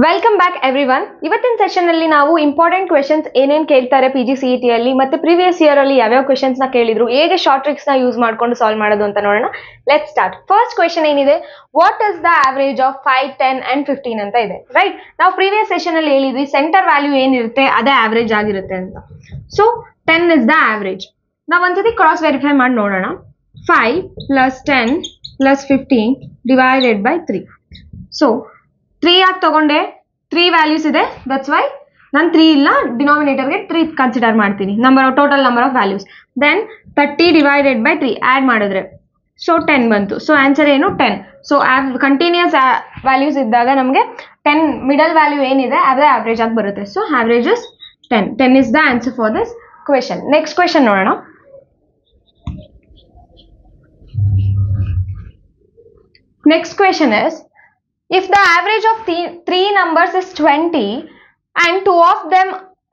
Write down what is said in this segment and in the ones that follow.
Welcome back everyone. ಇವತ್ತಿನ session ಅಲ್ಲಿ ನಾವು ಇಂಪಾರ್ಟೆಂಟ್ ಕ್ವೆಶನ್ಸ್ ಏನೇನ್ ಕೇಳ್ತಾರೆ PGCET ಅಲ್ಲಿ ಮತ್ತೆ ಪ್ರೀವಿಯಸ್ ಇಯರ್ ಅಲ್ಲಿ ಯಾವ್ಯಾವ ಕ್ವೆಶನ್ಸ್ ನ ಕೇಳಿದ್ರು, ಹೇಗೆ ಶಾರ್ಟ್ ಟ್ರಿಕ್ಸ್ ನ ಯೂಸ್ ಮಾಡ್ಕೊಂಡು ಸಾಲ್ವ್ ಮಾಡೋದು ಅಂತ ನೋಡೋಣ. Let start. ಫಸ್ಟ್ ಕ್ವೆಶನ್ ಏನಿದೆ, what is the average of 5, 10 and 15 ಅಂತ ಇದೆ. ರೈಟ್, ನಾವು ಪ್ರೀವಿಯಸ್ ಸೆಷನ್ ಅಲ್ಲಿ ಹೇಳಿದ್ವಿ ಸೆಂಟರ್ ವ್ಯಾಲ್ಯೂ ಏನಿರುತ್ತೆ ಅದೇ ಆವರೇಜ್ ಆಗಿರುತ್ತೆ ಅಂತ. So 10 is the average. ನಾವು ಒಂದ್ಸತಿ ಕ್ರಾಸ್ ವೆರಿಫೈ ಮಾಡಿ ನೋಡೋಣ. 5 plus 10 plus 15 divided by 3. So 3 ಯಾಕೆ ತಗೊಂಡೆ? 3 ವ್ಯಾಲ್ಯೂಸ್ ಇದೆ, ದಟ್ಸ್ ವೈ ನಾನು 3 ಇಲ್ಲ, ಡಿನಾಮಿನೇಟರ್ಗೆ 3 ಕನ್ಸಿಡರ್ ಮಾಡ್ತೀನಿ. Total number of values. Then 30 divided by 3 add ಮಾಡಿದ್ರೆ ಸೊ 10 ಬಂತು. ಸೊ ಆನ್ಸರ್ ಏನು? 10. ಸೊ ಕಂಟಿನ್ಯೂಸ್ ವ್ಯಾಲ್ಯೂಸ್ ಇದ್ದಾಗ ನಮಗೆ 10 ಮಿಡಲ್ ವ್ಯಾಲ್ಯೂ ಏನಿದೆ ಅದೇ ಆವ್ರೇಜ್ ಆಗಿ ಬರುತ್ತೆ. So average is 10. 10 is the answer for this question. Next question ನೋಡೋಣ. Next question is, if the average of three numbers is 20 and two of them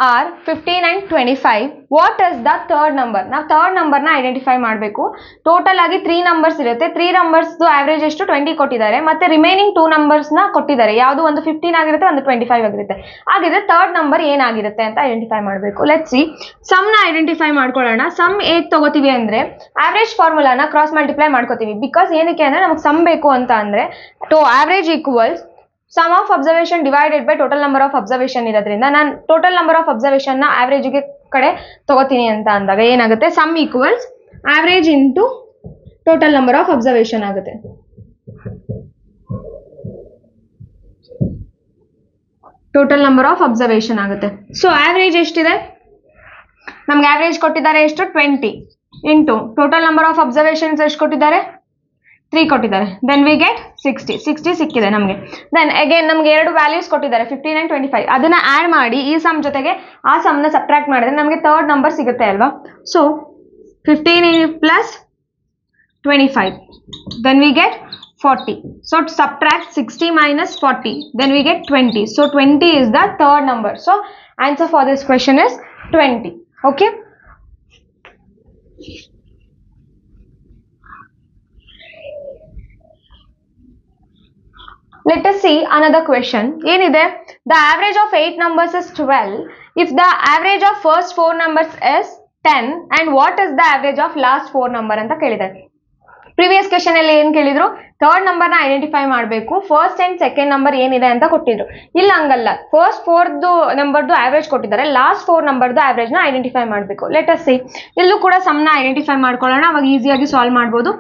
are 15 and 25, what is the third number? ನಾವು third ನಂಬರ್ನ identify ಮಾಡಬೇಕು. Total ಆಗಿ 3 numbers ಇರುತ್ತೆ. 3 ನಂಬರ್ಸ್ದು average ಎಷ್ಟು? 20 ಕೊಟ್ಟಿದ್ದಾರೆ. ಮತ್ತೆ remaining 2 ನಂಬರ್ಸ್ನ ಕೊಟ್ಟಿದ್ದಾರೆ. ಯಾವುದು? ಒಂದು 15 ಆಗಿರುತ್ತೆ, ಒಂದು 25 ಆಗಿರುತ್ತೆ. ಹಾಗಿದ್ರೆ ಥರ್ಡ್ ನಂಬರ್ ಏನಾಗಿರುತ್ತೆ ಅಂತ ಐಡೆಂಟಿಫೈ ಮಾಡಬೇಕು. Let's see. ಸಮ್ನ ಐಡೆಂಟಿಫೈ ಮಾಡ್ಕೊಳ್ಳೋಣ. ಸಮ್ ಹೇಗೆ ತಗೋತೀವಿ ಅಂದರೆ ಆವ್ರೇಜ್ ಫಾರ್ಮುಲಾನ ಕ್ರಾಸ್ ಮಲ್ಟಿಪ್ಲೈ ಮಾಡ್ಕೋತೀವಿ. ಬಿಕಾಸ್ ಏನಕ್ಕೆ ಅಂದರೆ ನಮಗೆ ಸಮ್ ಬೇಕು ಅಂತ ಅಂದರೆ average equals sum of observation divided by total number of observation ಇರೋದ್ರಿಂದ ನಾನು ಟೋಟಲ್ ನಂಬರ್ ಆಫ್ ಅಬ್ಸರ್ವೇಷನ್ನ ಆವ್ರೇಜ್ಗೆ ಕಡೆ ತಗೋತೀನಿ ಅಂತ ಅಂದಾಗ ಏನಾಗುತ್ತೆ? Sum equals average into total number of observation ಆಗುತ್ತೆ. ಟೋಟಲ್ ನಂಬರ್ ಆಫ್ ಅಬ್ಸರ್ವೇಷನ್ ಆಗುತ್ತೆ. ಸೊ ಆವ್ರೇಜ್ ಎಷ್ಟಿದೆ? ನಮ್ಗೆ ಆವ್ರೇಜ್ ಕೊಟ್ಟಿದ್ದಾರೆ ಎಷ್ಟು? 20 into total number of observations ಎಷ್ಟು ಕೊಟ್ಟಿದ್ದಾರೆ? 3 ಕೊಟ್ಟಿದ್ದಾರೆ. ದೆನ್ ವಿ ಗೆಟ್ 60 ಸಿಕ್ಕಿದೆ ನಮಗೆ. ದೆನ್ ಅಗೇನ್ ನಮಗೆ ಎರಡು ವ್ಯಾಲ್ಯೂಸ್ ಕೊಟ್ಟಿದ್ದಾರೆ, 15 ಆ್ಯಂಡ್ 25. ಅದನ್ನ ಆ್ಯಡ್ ಮಾಡಿ ಈ ಸಮ್ ಜೊತೆಗೆ ಆ ಸಮ್ನ ಸಬ್ಟ್ರಾಕ್ಟ್ ಮಾಡಿದ್ರೆ ನಮಗೆ ಥರ್ಡ್ ನಂಬರ್ ಸಿಗುತ್ತೆ ಅಲ್ವಾ? So 15 plus 25, then we get 40. So subtract 60 minus 40, then we get 20. So 20 is the third number. So answer for this question is 20. Okay. Let us see another question. ಏನಿದೆ? The average of 8 numbers is 12 if the average of first 4 numbers is 10 and what is the average of last 4 number ಅಂತ ಕೇಳಿದ್ದಾರೆ. Previous question ಅಲ್ಲಿ ಏನ್ ಕೇಳಿದ್ರು? Third ನಂಬರ್ನ identify ಮಾಡಬೇಕು. First and second number ಏನಿದೆ ಅಂತ ಕೊಟ್ಟಿದ್ರು. ಇಲ್ಲ ಹಂಗಲ್ಲ, ಫಸ್ಟ್ 4ದು ನಂಬರ್ದು ಆವ್ರೇಜ್ ಕೊಟ್ಟಿದ್ದಾರೆ, ಲಾಸ್ಟ್ 4 ನಂಬರ್ದು ಆವ್ರೇಜ್ನ ಐಡೆಂಟಿಫೈ ಮಾಡಬೇಕು. Let us see. ಇಲ್ಲೂ ಕೂಡ ಸಮ್ನ ಐಡೆಂಟಿಫೈ ಮಾಡ್ಕೊಳ್ಳೋಣ, ಅವಾಗ ಈಸಿಯಾಗಿ ಸಾಲ್ವ್ ಮಾಡ್ಬೋದು.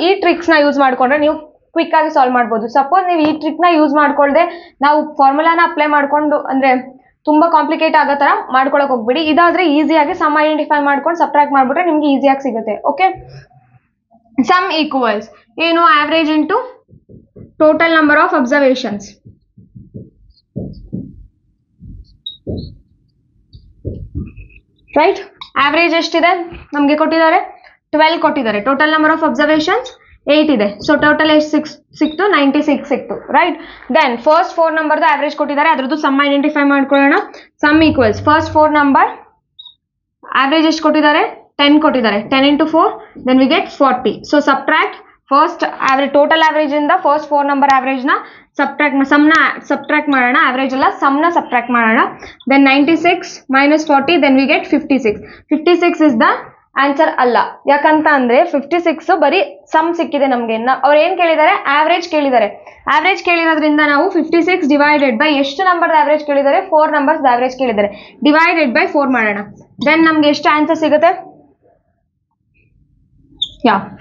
ಈ ಟ್ರಿಕ್ಸ್ನ ಯೂಸ್ ಮಾಡ್ಕೊಂಡ್ರೆ ನೀವು ಕ್ವಿಕ್ ಆಗಿ ಸಾಲ್ವ್ ಮಾಡ್ಬೋದು. ಸಪೋಸ್ ನೀವು ಈ ಟ್ರಿಕ್ನ ಯೂಸ್ ಮಾಡ್ಕೊಳ್ದೆ ನಾವು ಫಾರ್ಮುಲಾನ ಅಪ್ಲೈ ಮಾಡ್ಕೊಂಡು ಅಂದ್ರೆ ತುಂಬಾ ಕಾಂಪ್ಲಿಕೇಟ್ ಆಗೋ ತರ ಮಾಡ್ಕೊಳಕ್ ಹೋಗ್ಬಿಡಿ. ಇದಾದ್ರೆ ಈಸಿಯಾಗಿ ಸಮ್ ಐಡೆಂಟಿಫೈ ಮಾಡ್ಕೊಂಡು ಸಬ್ಟ್ರಾಕ್ಟ್ ಮಾಡ್ಬಿಟ್ರೆ ನಿಮ್ಗೆ ಈಸಿಯಾಗಿ ಸಿಗುತ್ತೆ. ಓಕೆ. ಸಮ್ ಈಕ್ವಲ್ಸ್ ಏನು? Average into total number of observations. Right, average ಎಷ್ಟಿದೆ ನಮ್ಗೆ ಕೊಟ್ಟಿದ್ದಾರೆ? 12 ಕೊಟ್ಟಿದ್ದಾರೆ. ಟೋಟಲ್ ನಂಬರ್ ಆಫ್ ಅಬ್ಸರ್ವೇಷನ್ಸ್ 8 ಇದೆ. ಸೊ ಟೋಟಲ್ ಎಷ್ಟು ಸಿಕ್ತು? 96 ಸಿಕ್ತು. ರೈಟ್. ದೆನ್ ಫಸ್ಟ್ 4 ನಂಬರ್ದು ಆವ್ರೇಜ್ ಕೊಟ್ಟಿದ್ದಾರೆ, ಅದ್ರದ್ದು ಸಮ್ ಐಡೆಂಟಿಫೈ ಮಾಡ್ಕೊಳ್ಳೋಣ. Sum equals first 4 number average ಎಷ್ಟು ಕೊಟ್ಟಿದ್ದಾರೆ? 10 ಕೊಟ್ಟಿದ್ದಾರೆ. 10 into 4, then we get 40. So subtract first average, total average ಇಂದ ಫಸ್ಟ್ 4 ನಂಬರ್ ಆವ್ರೇಜ್ನ ಸಮ್ನ ಸಬ್ಟ್ರಾಕ್ಟ್ ಮಾಡೋಣ. ಆವ್ರೇಜ್ ಅಲ್ಲ, ಸಮ್ನ ಸಬ್ಟ್ರಾಕ್ಟ್ ಮಾಡೋಣ. Then 96 minus 40, then we get 56. 56 is the answer ಅಲ್ಲ. ಯಾಕಂತ ಅಂದ್ರೆ 56 ಬರೀ ಸಮ್ ಸಿಕ್ಕಿದೆ ನಮ್ಗೆ. ಅವ್ರು ಏನ್ ಕೇಳಿದ್ದಾರೆ? ಆವ್ರೇಜ್ ಕೇಳಿದ್ದಾರೆ. ಆವ್ರೇಜ್ ಕೇಳಿರೋದ್ರಿಂದ ನಾವು 56 ಡಿವೈಡೆಡ್ ಬೈ ಎಷ್ಟು ನಂಬರ್ ಆವ್ರೇಜ್ ಕೇಳಿದ್ದಾರೆ? 4 ನಂಬರ್ಸ್ ಆವ್ರೇಜ್ ಕೇಳಿದ್ದಾರೆ. ಡಿವೈಡೆಡ್ ಬೈ 4 ಮಾಡೋಣ. ದೆನ್ ನಮ್ಗೆ ಎಷ್ಟು ಆನ್ಸರ್ ಸಿಗುತ್ತೆ?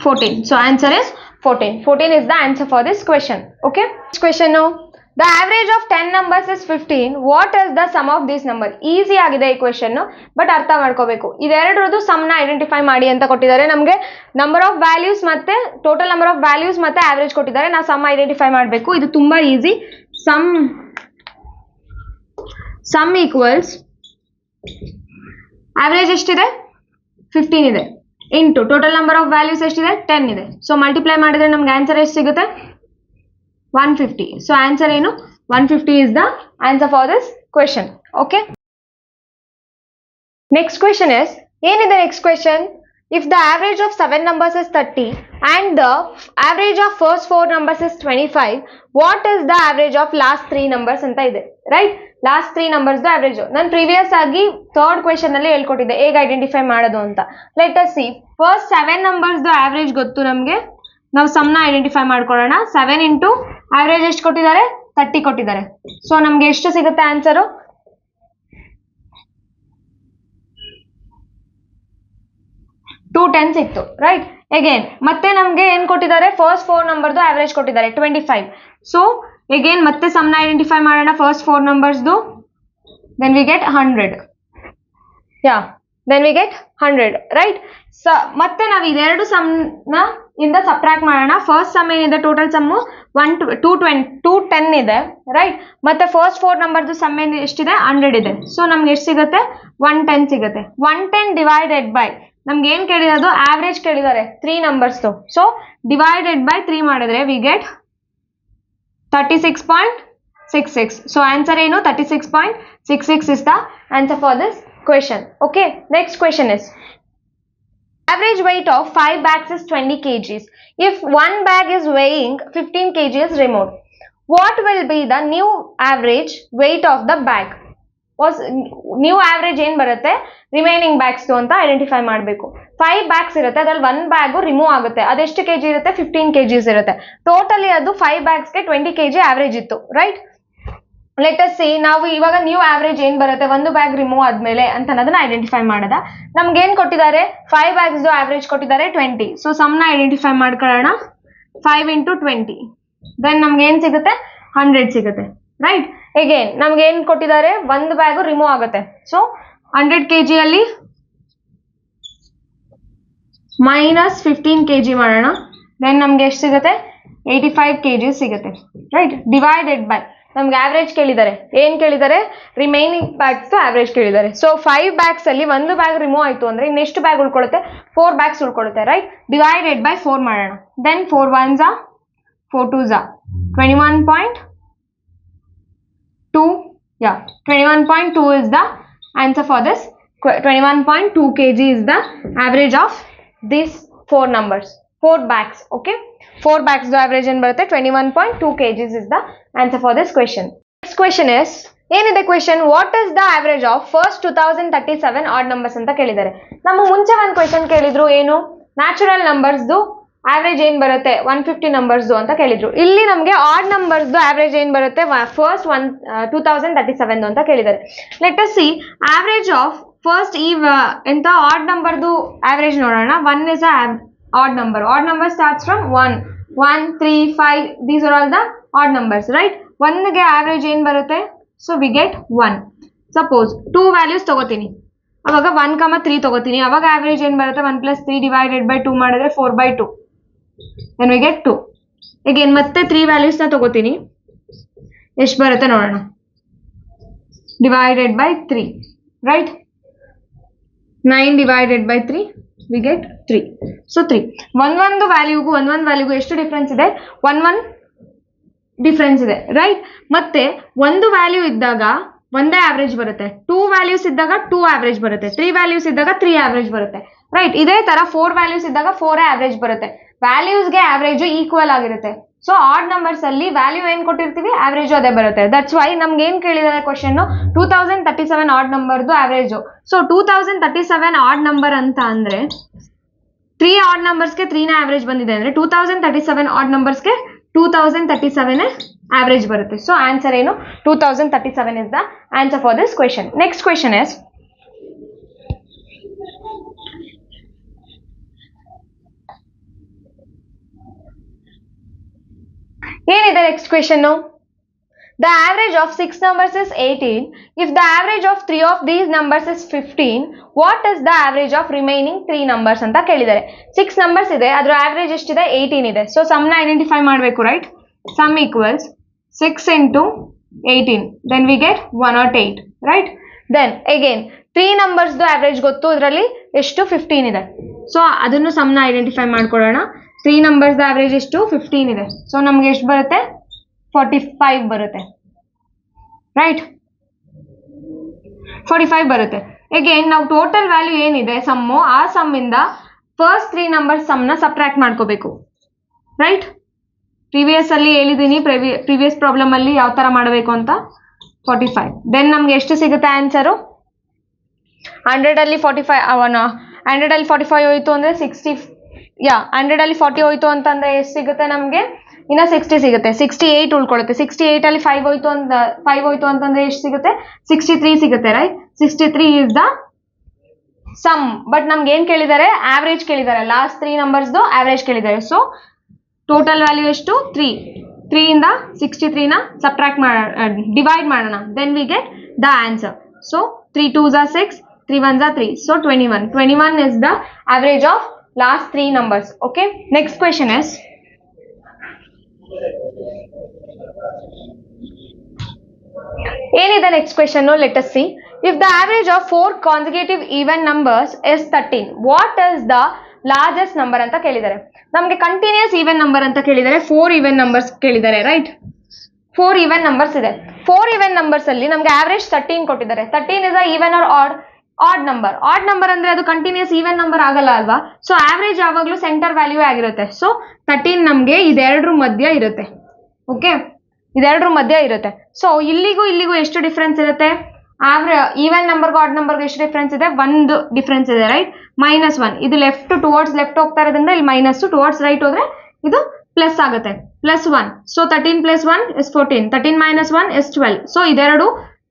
14. So answer is 14. 14 is the answer for this question. Okay. Next question now. The average of 10 numbers is 15. What is the sum of this number? Easy ಆಗಿದೆ ಈ question, but ಅರ್ಥ ಮಾಡ್ಕೋಬೇಕು. ಇದೆರಡರದ್ದು ಸಮ್ನ identify ಮಾಡಿ ಅಂತ ಕೊಟ್ಟಿದ್ದಾರೆ. ನಮಗೆ ನಂಬರ್ ಆಫ್ ವ್ಯಾಲ್ಯೂಸ್ ಮತ್ತೆ total number of values ಮತ್ತೆ ಆವ್ರೇಜ್ ಕೊಟ್ಟಿದ್ದಾರೆ. ನಾವು ಸಮ್ ಐಡೆಂಟಿಫೈ ಮಾಡಬೇಕು. ಇದು ತುಂಬಾ ಈಸಿ. ಸಮ್ ಈಕ್ವಲ್ಸ್ ಆವ್ರೇಜ್ ಎಷ್ಟಿದೆ? 15 ಇದೆ. Into total number of values ಎಷ್ಟಿದೆ? 10 ಇದೆ. ಸೊ ಮಲ್ಟಿಪ್ಲೈ ಮಾಡಿದ್ರೆ ನಮ್ಗೆ ಆನ್ಸರ್ ಎಷ್ಟು ಸಿಗುತ್ತೆ? 150. ಸೊ ಆನ್ಸರ್ ಏನು? 150 is the answer for this question. Okay. Next question is, ಏನಿದೆ next question? if the average of 7 numbers is 30 and the average of first 4 numbers is 25, what is the average of last 3 numbers ಅಂತ ಇದೆ, right. Last 3 numbers average ನಾನು previous ಆಗಿ third question ಅಲ್ಲಿ ಹೇಳ್ಕೊಟ್ಟಿದ್ದೆ ಹೇಗೆ identify ಮಾಡೋದು ಅಂತ. Let us see, first 7 numbers average ಗೊತ್ತು ನಮಗೆ, ನಾವು ಸಮ್ನ ಐಡೆಂಟಿಫೈ ಮಾಡ್ಕೊಳ್ಳೋಣ. 7 ಇಂಟು ಆವರೇಜ್ ಎಷ್ಟು ಕೊಟ್ಟಿದ್ದಾರೆ, 30 ಕೊಟ್ಟಿದ್ದಾರೆ. ಸೊ ನಮ್ಗೆ ಎಷ್ಟು ಸಿಗುತ್ತೆ ಆನ್ಸರು, 210 ಸಿಕ್ತು, ರೈಟ್. ಅಗೇನ್ ಮತ್ತೆ ನಮ್ಗೆ ಏನ್ ಕೊಟ್ಟಿದ್ದಾರೆ, ಫಸ್ಟ್ 4 ನಂಬರ್ದು ಆವರೇಜ್ ಕೊಟ್ಟಿದ್ದಾರೆ 25. ಸೊ ಅಗೇನ್ ಮತ್ತೆ ಸಮ್ನ ಐಡೆಂಟಿಫೈ ಮಾಡೋಣ, ಫಸ್ಟ್ 4 ನಂಬರ್ಸ್ದು, then we get 100. Then we get 100, right. ಮತ್ತೆ ನಾವು ಇದೆರಡು ಸಮ್ನ ಇಂದ ಸಬ್ಟ್ರಾಕ್ಟ್ ಮಾಡೋಣ. ಫಸ್ಟ್ ಸಮ್ ಏನಿದೆ, ಟೋಟಲ್ ಸಮ್ಮು 210 ಇದೆ, ರೈಟ್. ಮತ್ತೆ ಫಸ್ಟ್ 4 ನಂಬರ್ದು ಸಮ್ ಏನು ಎಷ್ಟಿದೆ, 100 ಇದೆ. ಸೊ ನಮ್ಗೆ ಎಷ್ಟು ಸಿಗುತ್ತೆ, 110 ಸಿಗುತ್ತೆ. 110 ಡಿವೈಡೆಡ್ ಬೈ ನಮ್ಗೆ ಏನ್ ಕೇಳಿರೋದು, ಆವರೇಜ್ ಕೇಳಿದ್ದಾರೆ 3 ನಂಬರ್ಸ್ದು. ಸೊ ಡಿವೈಡೆಡ್ ಬೈ 3 ಮಾಡಿದ್ರೆ ವಿ ಗೆಟ್ 36.66. ಸೊ ಆನ್ಸರ್ ಏನು, 36.66 is the answer for this question. Okay, next question is, average weight of 5 bags is 20 kgs. If one bag is weighing 15 kg is removed, what will be the new average weight of the bag? New average ಏನ್ ಬರುತ್ತೆ, remaining bags ಅಂತ identify ಮಾಡಬೇಕು. 5 bags ಇರುತ್ತೆ, ಅದ್ರಲ್ಲಿ 1 bag remove ಆಗುತ್ತೆ. ಅದೆಷ್ಟು KG ಇರುತ್ತೆ, 15 kgs ಇರುತ್ತೆ. ಟೋಟಲಿ ಅದು 5 ಬ್ಯಾಗ್ಸ್ಗೆ 20 kg ಆವರೇಜ್ ಇತ್ತು, ರೈಟ್. ಲೆಟ್ ಅಸ್ ಸಿ, ನಾವು ಇವಾಗ ನ್ಯೂ ಆವರೇಜ್ ಏನ್ ಬರುತ್ತೆ, 1 ಬ್ಯಾಗ್ ರಿಮೂವ್ ಆದ್ಮೇಲೆ ಅಂತ ಅನ್ನೋದನ್ನ ಐಡೆಂಟಿಫೈ ಮಾಡೋದ. ನಮ್ಗೆ ಏನ್ ಕೊಟ್ಟಿದ್ದಾರೆ, 5 ಬ್ಯಾಗ್ಸ್ ಆವರೇಜ್ ಕೊಟ್ಟಿದ್ದಾರೆ 20. ಸೊ ಸಮ್ನ ಐಡೆಂಟಿಫೈ ಮಾಡ್ಕೊಳ್ಳೋಣ, 5 ಇಂಟು 20, ದೆನ್ ನಮ್ಗೆ ಏನ್ ಸಿಗುತ್ತೆ, 100 ಸಿಗುತ್ತೆ, ರೈಟ್. ಅಗೇನ್ ನಮ್ಗೆ ಏನ್ ಕೊಟ್ಟಿದ್ದಾರೆ, 1 ಬ್ಯಾಗು ರಿಮೂವ್ ಆಗುತ್ತೆ. ಸೊ 100 kg ಅಲ್ಲಿ ಮೈನಸ್ 15 kg ಮಾಡೋಣ, ದೆನ್ ನಮ್ಗೆ ಎಷ್ಟು ಸಿಗುತ್ತೆ, 85 kg ಸಿಗುತ್ತೆ, ರೈಟ್. ಡಿವೈಡೆಡ್ ಬೈ ನಮ್ಗೆ ಆವರೇಜ್ ಕೇಳಿದ್ದಾರೆ, ಏನ್ ಕೇಳಿದ್ದಾರೆ, ರಿಮೈನಿಂಗ್ ಬ್ಯಾಗ್ಸ್ ಆವರೇಜ್ ಕೇಳಿದ್ದಾರೆ. ಸೊ 5 ಬ್ಯಾಗ್ಸ್ ಅಲ್ಲಿ 1 ಬ್ಯಾಗ್ ರಿಮೂವ್ ಆಯ್ತು ಅಂದ್ರೆ ಇನ್ನೆಷ್ಟು ಬ್ಯಾಗ್ ಉಳ್ಕೊಳ್ಳುತ್ತೆ, 4 ಬ್ಯಾಗ್ಸ್ ಉಳ್ಕೊಳ್ಳುತ್ತೆ, ರೈಟ್. ಡಿವೈಡೆಡ್ ಬೈ 4 ಮಾಡೋಣ, then 4 1s 4 2s 21.2, 21.2 is the answer for this. 21.2 kg is the average of these 4 numbers, 4 bags. Okay, 4 bags the average in barutte, 21.2 kgs is the answer for this question. Next question is, ಏನಿದೆ question, what is the average of first 2037 add numbers ಅಂತ ಕೇಳಿದ್ದಾರೆ. ನಮ್ಮ ಮುಂಚೆ ಒಂದು question ಕೇಳಿದ್ರು, ಏನು, natural ನಂಬರ್ಸ್ದು average ಏನ್ ಬರುತ್ತೆ 150 ನಂಬರ್ಸ್ದು ಅಂತ ಕೇಳಿದ್ರು. ಇಲ್ಲಿ ನಮಗೆ ಆಡ್ ನಂಬರ್ಸ್ದು ಆವರೇಜ್ ಏನ್ ಬರುತ್ತೆ, ಫಸ್ಟ್ 2037 ಅಂತ ಕೇಳಿದ್ದಾರೆ. Let us see, average of first ಈ ಎಂತ ಆಡ್ ನಂಬರ್ದು ಆವರೇಜ್ ನೋಡೋಣ. 1 is a odd number. Odd number starts from 1, 1, 3, 5. These are all the odd numbers, right? 1 ಗೆ average ಏನು ಬರುತ್ತೆ, so we get 1. Suppose 2 values ತಗೋತೀನಿ, ಅವಾಗ 1, 3 ತಗೋತೀನಿ, ಅವಾಗ average ಏನು ಬರುತ್ತೆ, 1 plus 3 divided by 2 ಮಾಡಿದ್ರೆ 4/2. Then we get 2. Again ಮತ್ತೆ 3 values ನ ತಗೋತೀನಿ, ಎಷ್ಟು ಬರುತ್ತೆ ನೋಡೋಣ, divided by 3, right? 9 divided by 3, we get 3. So 3. 1 ವ್ಯಾಲ್ಯೂಗೂ 1 ವ್ಯಾಲ್ಯೂಗೂ ಎಷ್ಟು ಡಿಫ್ರೆನ್ಸ್ ಇದೆ, 1 ಡಿಫ್ರೆನ್ಸ್ ಇದೆ, ರೈಟ್. ಮತ್ತೆ 1 ವ್ಯಾಲ್ಯೂ ಇದ್ದಾಗ ಒಂದೇ ಆವರೇಜ್ ಬರುತ್ತೆ, 2 ವ್ಯಾಲ್ಯೂಸ್ ಇದ್ದಾಗ 2 ಆವರೇಜ್ ಬರುತ್ತೆ, 3 ವ್ಯಾಲ್ಯೂಸ್ ಇದ್ದಾಗ 3 ಆವರೇಜ್ ಬರುತ್ತೆ, ರೈಟ್. ಇದೇ ತರ 4 ವ್ಯಾಲ್ಯೂಸ್ ಇದ್ದಾಗ 4 ಆವರೇಜ್ ಬರುತ್ತೆ. ವ್ಯಾಲ್ಯೂಸ್ಗೆ ಆವರೇಜ್ ಈಕ್ವಲ್ ಆಗಿರುತ್ತೆ. ಸೊ ಆಡ್ ನಂಬರ್ಸ್ ಅಲ್ಲಿ ವ್ಯಾಲ್ಯೂ ಏನ್ ಕೊಟ್ಟಿರ್ತೀವಿ, ಆವರೇಜ್ ಅದೇ ಬರುತ್ತೆ. ದಟ್ಸ್ ವೈ ನಮ್ಗೆ ಏನ್ ಕೇಳಿದಾರೆ ಕ್ವಶನ್, 2037 ಆಡ್ ನಂಬರ್ದು ಆವರೇಜ್. ಸೊ 2037 ಆಡ್ ನಂಬರ್ ಅಂತ ಅಂದ್ರೆ 3 ಆಡ್ ನಂಬರ್ಸ್ಗೆ 3ನೇ ಆವರೇಜ್ ಬಂದಿದೆ ಅಂದ್ರೆ 2037 ಆಡ್ ನಂಬರ್ಸ್ಗೆ 2037 ಆವರೇಜ್ ಬರುತ್ತೆ. ಸೊ ಆನ್ಸರ್ ಏನು, 2037 is the answer for this question. Next question is, ಏನಿದೆ next question, the average of 6 numbers is 18. If the average of 3 of these numbers is 15, what is the average of remaining 3 numbers ಅಂತ ಕೇಳಿದ್ದಾರೆ. 6 numbers ಇದೆ, ಅದರ average ಎಷ್ಟಿದೆ, 18 ಇದೆ. So ಸಮ್ನ identify ಮಾಡಬೇಕು, right. Sum equals 6 into 18, then we get 108, right? Then again 3 ನಂಬರ್ಸ್ದು average ಗೊತ್ತು, ಇದರಲ್ಲಿ ಎಷ್ಟು 15 ಇದೆ. ಸೊ ಅದನ್ನು ಸಮ್ನ ಐಡೆಂಟಿಫೈ ಮಾಡ್ಕೊಳ್ಳೋಣ. 3 ನಂಬರ್ಸ್ದು average ಎಷ್ಟು 15 ಇದೆ. ಸೊ ನಮ್ಗೆ ಎಷ್ಟು ಬರುತ್ತೆ, 45 ಬರುತ್ತೆ, ರೈಟ್. 45 ಬರುತ್ತೆ. ಅಗೇನ್ ನಾವು ಟೋಟಲ್ ವ್ಯಾಲ್ಯೂ ಏನಿದೆ ಸಮ್ಮು, ಆ ಸಮ್ಮಿಂದ ಫಸ್ಟ್ 3 ನಂಬರ್ಸ್ ಸಮ್ನ ಸಬ್ಟ್ರಾಕ್ಟ್ ಮಾಡ್ಕೋಬೇಕು, ರೈಟ್? ಪ್ರೀವಿಯಸ್ ಅಲ್ಲಿ ಹೇಳಿದ್ದೀನಿ, ಪ್ರೀವಿಯಸ್ ಪ್ರಾಬ್ಲಮ್ ಅಲ್ಲಿ ಯಾವ ತರ ಮಾಡಬೇಕು ಅಂತ. 45. ದೆನ್ ನಮ್ಗೆ ಎಷ್ಟು ಸಿಗುತ್ತೆ ಆನ್ಸರು? 100 ಅಲ್ಲಿ 45 100 ಅಲ್ಲಿ 45 ಹೋಯ್ತು ಅಂದ್ರೆ 60. 100 ಅಲ್ಲಿ 40 ಹೋಯ್ತು ಅಂತಂದ್ರೆ ಎಷ್ಟು ಸಿಗುತ್ತೆ ನಮ್ಗೆ? ಇನ್ನ 60 ಸಿಗುತ್ತೆ. 68 ಉಳ್ಕೊಳ್ಳುತ್ತೆ. 68 ಅಲ್ಲಿ 5 ಹೋಯ್ತು ಅಂತಂದ್ರೆ ಎಷ್ಟು ಸಿಗುತ್ತೆ? 63 ಸಿಗುತ್ತೆ, right? 63 is the sum. But ನಮ್ಗೆ ಏನ್ ಕೇಳಿದ್ದಾರೆ? ಆವರೇಜ್ ಕೇಳಿದ್ದಾರೆ. ಲಾಸ್ಟ್ 3 ನಂಬರ್ಸ್ದು ಆವರೇಜ್ ಕೇಳಿದ್ದಾರೆ. ಸೊ ಟೋಟಲ್ ವ್ಯಾಲ್ಯೂ ಎಷ್ಟು? 3. 3 ಇಂದ 63ನ ಸಬ್ಟ್ರಾಕ್ಟ್ ಡಿವೈಡ್ ಮಾಡೋಣ. Then we get the answer. So 3 2s are 6, 3 1s are 3. So 21. 21 is the average of last 3 numbers. Okay. Next question is, ಏನಿದೆ next question? Let us see. If the average of 4 consecutive even numbers is 13, what is the largest number ಅಂತ ಕೇಳಿದ್ದಾರೆ. ನಮಗೆ continuous even number ಅಂತ ಕೇಳಿದ್ದಾರೆ. 4 even numbers ಕೇಳಿದ್ದಾರೆ, right? 4 even numbers ಇದೆ. 4 even numbers ಅಲ್ಲಿ ನಮ್ಗೆ ಆವರೇಜ್ 13 ಕೊಟ್ಟಿದ್ದಾರೆ. 13 is a even or odd number. Odd number ಅಂದ್ರೆ ಅದು ಕಂಟಿನ್ಯೂಸ್ ಈವನ್ ನಂಬರ್ ಆಗಲ್ಲ ಅಲ್ವಾ? ಸೊ ಆವರೇಜ್ ಯಾವಾಗಲೂ ಸೆಂಟರ್ ವ್ಯಾಲ್ಯೂ ಆಗಿರುತ್ತೆ. ಸೊ 13 ನಮ್ಗೆ ಇದೆರಡರ ಮಧ್ಯ ಇರುತ್ತೆ. ಓಕೆ, ಇದೆರಡರ ಮಧ್ಯ ಇರುತ್ತೆ. ಸೊ ಇಲ್ಲಿಗೂ ಎಷ್ಟು ಡಿಫ್ರೆನ್ಸ್ ಇರುತ್ತೆ? ಈವನ್ ನಂಬರ್ಗೂ ಆಡ್ ನಂಬರ್ಗೂ ಎಷ್ಟು ಡಿಫ್ರೆನ್ಸ್ ಇದೆ? 1 ಡಿಫ್ರೆನ್ಸ್ ಇದೆ, ರೈಟ್? -1. ಇದು ಲೆಫ್ಟ್ ಟುವರ್ಡ್ಸ್ ಲೆಫ್ಟ್ ಹೋಗ್ತಾ ಇರೋದ್ರಿಂದ ಇಲ್ಲಿ ಮೈನಸ್, ಟುವರ್ಡ್ಸ್ ರೈಟ್ ಹೋದ್ರೆ ಇದು ಪ್ಲಸ್ ಆಗುತ್ತೆ. +1. So 13 + 1 is 14. 13 - 1 is 12. ಸೊ ಇದೆರಡು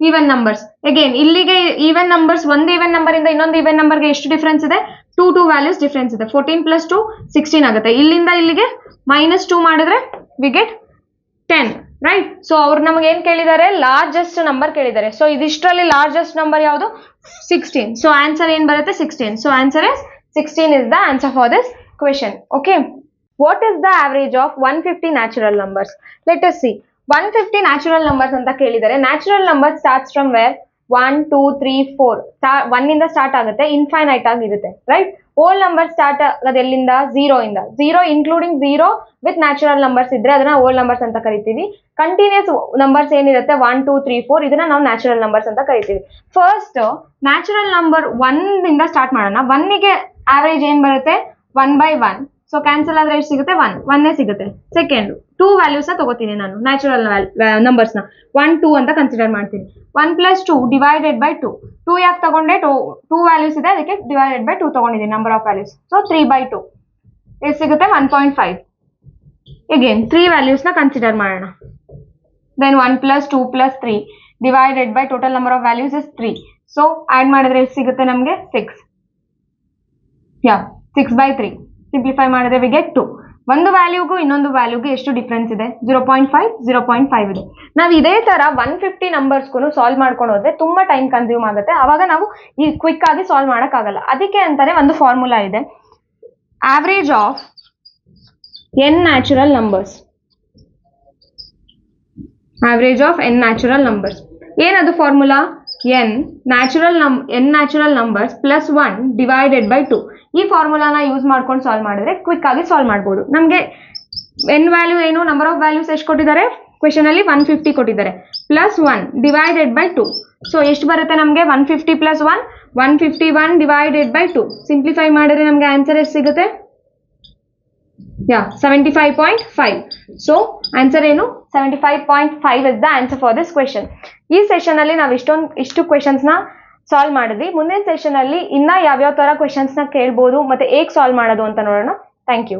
ಈವನ್ ನಂಬರ್ಸ್. ಅಗೇನ್ ಇಲ್ಲಿಗೆ ಈವನ್ ನಂಬರ್ಸ್, ಒಂದು ಈವನ್ ನಂಬರ್ ಇಂದ ಇನ್ನೊಂದು ಈವನ್ ನಂಬರ್ಗೆ ಎಷ್ಟು ಡಿಫ್ರೆನ್ಸ್ ಇದೆ? 2 ವ್ಯಾಲ್ಯೂಸ್ ಡಿಫ್ರೆನ್ಸ್ ಇದೆ. 14 + 2 16 ಆಗುತ್ತೆ. ಇಲ್ಲಿಂದ ಇಲ್ಲಿಗೆ -2 ಮಾಡಿದ್ರೆ ವಿ ಗೆಟ್ 10, ರೈಟ್? ಸೊ ಅವ್ರು ನಮಗೆ ಏನ್ ಕೇಳಿದ್ದಾರೆ? ಲಾರ್ಜೆಸ್ಟ್ ನಂಬರ್ ಕೇಳಿದ್ದಾರೆ. ಸೊ ಇದಿಷ್ಟರಲ್ಲಿ ಲಾರ್ಜೆಸ್ಟ್ ನಂಬರ್ ಯಾವುದು? 16. ಸೊ ಆನ್ಸರ್ ಏನ್ ಬರುತ್ತೆ? 16. So answer is 16 is the answer for this question. Okay. What is the average of 150 natural numbers? Let us see. 150 natural numbers ಅಂತ ಕೇಳಿದ್ದಾರೆ. Natural number starts from where? 1 2 3 4. 1 ಇಂದ start ಆಗುತ್ತೆ, infinite ಆಗಿರುತ್ತೆ, right? Whole number start ಆಗೋದು ಎಲ್ಲಿಂದ? 0 ಇಂದ. 0 including 0 with natural numbers ಇದ್ರೆ ಅದನ್ನ ಹೋಲ್ ನಂಬರ್ಸ್ ಅಂತ ಕರಿತೀವಿ. ಕಂಟಿನ್ಯೂಸ್ ನಂಬರ್ಸ್ ಏನಿರುತ್ತೆ 1 2 3 4, ಇದನ್ನ ನಾವು ನ್ಯಾಚುರಲ್ ನಂಬರ್ಸ್ ಅಂತ ಕರಿತೀವಿ. ಫಸ್ಟ್ ನ್ಯಾಚುರಲ್ ನಂಬರ್ 1 ಇಂದ ಸ್ಟಾರ್ಟ್ ಮಾಡೋಣ. 1ಗೆ ಆವರೇಜ್ ಏನ್ ಬರುತ್ತೆ? 1/1. ಸೊ ಕ್ಯಾನ್ಸಲ್ ಆದ್ರೆ ಎಷ್ಟು ಸಿಗುತ್ತೆ? 1 ಸಿಗುತ್ತೆ. ಸೆಕೆಂಡ್ 2 ವ್ಯಾಲ್ಯೂಸ್ ನ ತಗೋತೀನಿ ನಾನು, ನ್ಯಾಚುರಲ್ ನಂಬರ್ಸ್ ನ 1 2 ಅಂತ ಕನ್ಸಿಡರ್ ಮಾಡ್ತೀನಿ. 1 + 2 ಡಿವೈಡೆಡ್ ಬೈ 2. 2 ಯಾಕೆ ತಗೊಂಡೆ? 2 ವ್ಯಾಲ್ಯೂಸ್ ಇದೆ, ಅದಕ್ಕೆ ಡಿವೈಡೆಡ್ ಬೈ 2 ತಗೊಂಡಿದ್ದೀನಿ, ನಂಬರ್ ಆಫ್ ವ್ಯಾಲ್ಯೂಸ್. ಸೊ 3/2 ಎಷ್ಟು ಸಿಗುತ್ತೆ? 1.5. ಅಗೇನ್ 3 ವ್ಯಾಲ್ಯೂಸ್ ನ ಕನ್ಸಿಡರ್ ಮಾಡೋಣ. Then 1 + 2 + 3 divided by total number of values is 3. So add ಮಾಡಿದ್ರೆ ಎಷ್ಟು ಸಿಗುತ್ತೆ ನಮಗೆ? 6. 6/3. ಸಿಂಪ್ಲಿಫೈ ಮಾಡಿದ್ರೆ ವಿ ಗೆಟ್ 2. ಒಂದು ವ್ಯಾಲ್ಯೂಗೂ ಇನ್ನೊಂದು ವ್ಯಾಲ್ಯೂಗೂ ಎಷ್ಟು ಡಿಫ್ರೆನ್ಸ್ ಇದೆ? 0.5 0.5 ಇದೆ. ನಾವು ಇದೇ ತರ 150 ನಂಬರ್ಸ್ಗೂ ಸಾಲ್ವ್ ಮಾಡ್ಕೊಂಡು ಹೋದ್ರೆ ತುಂಬಾ ಟೈಮ್ ಕನ್ಸ್ಯೂಮ್ ಆಗುತ್ತೆ. ಅವಾಗ ನಾವು ಈ ಕ್ವಿಕ್ ಆಗಿ ಸಾಲ್ವ್ ಮಾಡೋಕ್ಕಾಗಲ್ಲ. ಅದಕ್ಕೆ ಅಂತಾನೆ ಒಂದು ಫಾರ್ಮುಲಾ ಇದೆ, average of n natural numbers. Average of n natural numbers. ಏನದು formula? n natural numbers plus 1 divided by 2. ಈ ಫಾರ್ಮುಲಾನ ಯೂಸ್ ಮಾಡ್ಕೊಂಡು ಸಾಲ್ವ್ ಮಾಡಿದ್ರೆ ಕ್ವಿಕ್ ಆಗಿ ಸಾಲ್ವ್ ಮಾಡ್ಬೋದು. ನಮಗೆ n ವ್ಯಾಲ್ಯೂ ಏನು? ನಂಬರ್ ಆಫ್ ವ್ಯಾಲ್ಯೂಸ್ ಎಷ್ಟು ಕೊಟ್ಟಿದ್ದಾರೆ ಕ್ವೆಶನ್ ಅಲ್ಲಿ? 150 ಕೊಟ್ಟಿದ್ದಾರೆ. Plus 1 divided by 2. ಸೊ ಎಷ್ಟು ಬರುತ್ತೆ ನಮಗೆ? 150 + 1 151 ಡಿವೈಡೆಡ್ ಬೈ 2. ಸಿಂಪ್ಲಿಫೈ ಮಾಡಿದ್ರೆ ನಮಗೆ ಆನ್ಸರ್ ಎಷ್ಟು ಸಿಗುತ್ತೆ? 75.5. ಸೊ ಆನ್ಸರ್ ಏನು? 75.5 is the answer for this question. ಈ ಸೆಷನ್ ಅಲ್ಲಿ ನಾವು ಇಷ್ಟು ಕ್ವೆಶನ್ಸ್ ನ ಸಾಲ್ವ್ ಮಾಡಿದ್ವಿ. ಮುಂದಿನ ಸೆಷನ್ ಅಲ್ಲಿ ಇನ್ನ ಯಾವ್ಯಾವ ತರ ಕ್ವೆಶನ್ಸ್ ನ ಕೇಳ್ಬೋದು ಮತ್ತೆ ಹೇಗೆ ಸಾಲ್ವ್ ಮಾಡೋದು ಅಂತ ನೋಡೋಣ. Thank you.